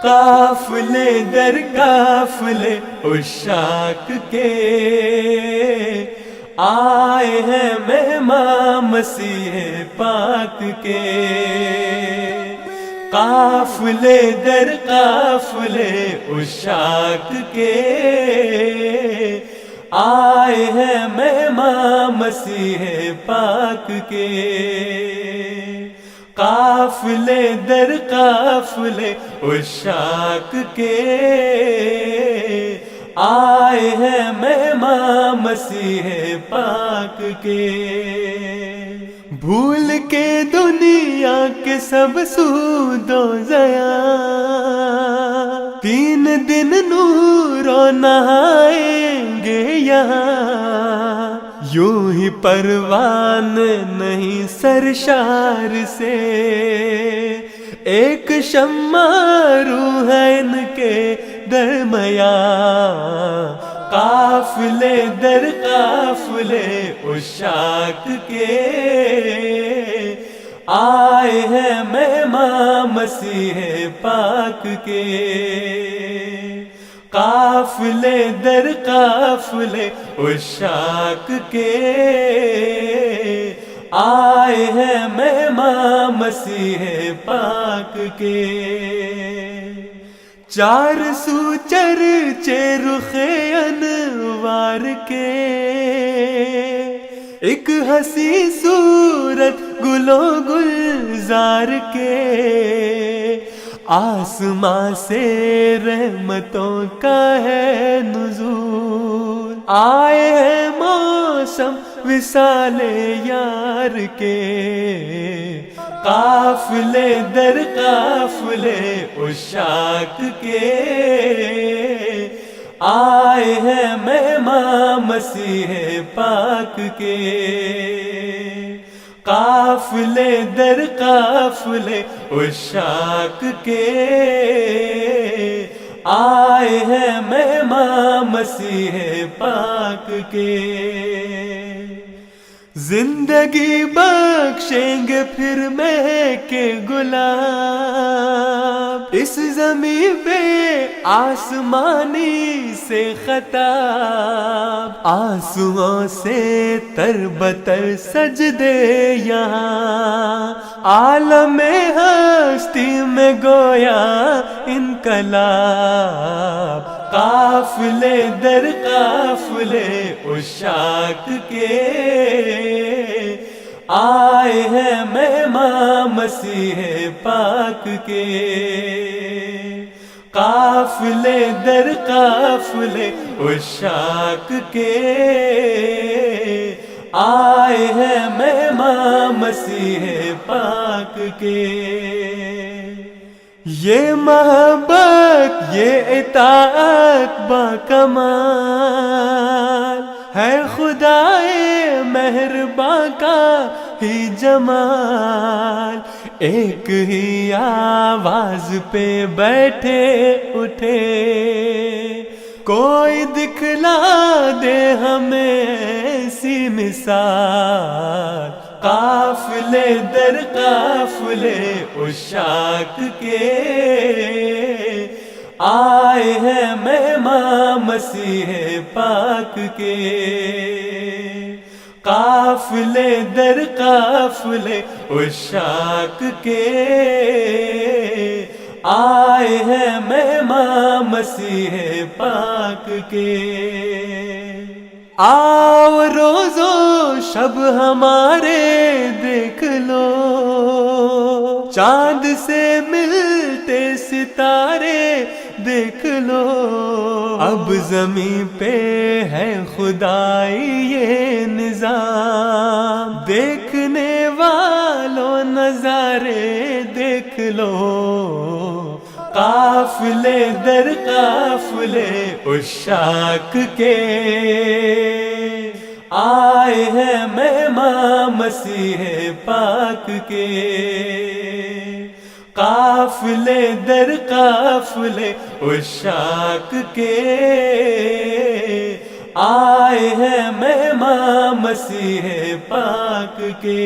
قافلے در قافلے عشاق کے آئے ہیں مہمان مسیح پاک کے، قافلے در قافلے عشاق کے آئے ہیں مہمان مسیح پاک کے، قافلے در قافلے عشاق کے آئے ہیں مہمان مسیح پاک کے، بھول کے دنیا کے سب سود و ضیاع، 3 دن نور و نہائیں گے یہاں، یوں ہی پروان نہیں سرشار سے، ایک شمع روح ہے ان کے درمیان، قافلے در قافلے عشاق کے آئے ہیں مہمان مسیح پاک کے، قافلے در قافلے عشاق کے آئے ہیں مہمان مسیح پاک کے، 4 سو چرچے رخ انوار کے، ایک حسین صورت گل و گلزار کے، آسمان سے رحمتوں کا ہے نزول، آئے ہیں موسم وصال یار کے، قافلے در قافلے عشاق کے آئے ہیں مہمان مسیح پاک کے، قافلے در قافلے عشاق کے آئے ہیں مہمان مسیح پاک کے، زندگی بخشیں گے پھر مہک گلاب، اس زمین پہ آسمانی سے خطاب، آنسوؤں سے تر بتر سجدے یہاں، عالم ہستی میں گویا انقلاب، قافلے در قافلے عشاق کے آئے ہیں مہمان مسیح پاک کے، قافلے در قافلے عشاق کے آئے ہیں مہمان مسیح پاک کے، یہ محبت یہ اطاعت با کمال ہے، خدائے مہرباں کا ہی جمال، ایک ہی آواز پہ بیٹھے اٹھے، کوئی دکھلا دے ہمیں ایسی مثال، قافلے در قافلے عشاق کے آئے ہیں مہمان مسیح پاک کے، قافلے در قافلے عشاق کے آئے ہیں مہمان مسیح پاک کے، آؤ روز و شب ہمارے دیکھ لو، چاند سے ملتے ستارے دیکھ لو، اب زمین پہ ہے خدائی یہ نظام، دیکھنے والوں نظارے دیکھ لو، قافلے در قافلے عشاق کے آئے ہیں مہمان مسیح پاک کے، قافلے در قافلے عشاق کے آئے ہیں مہمان مسیح پاک کے۔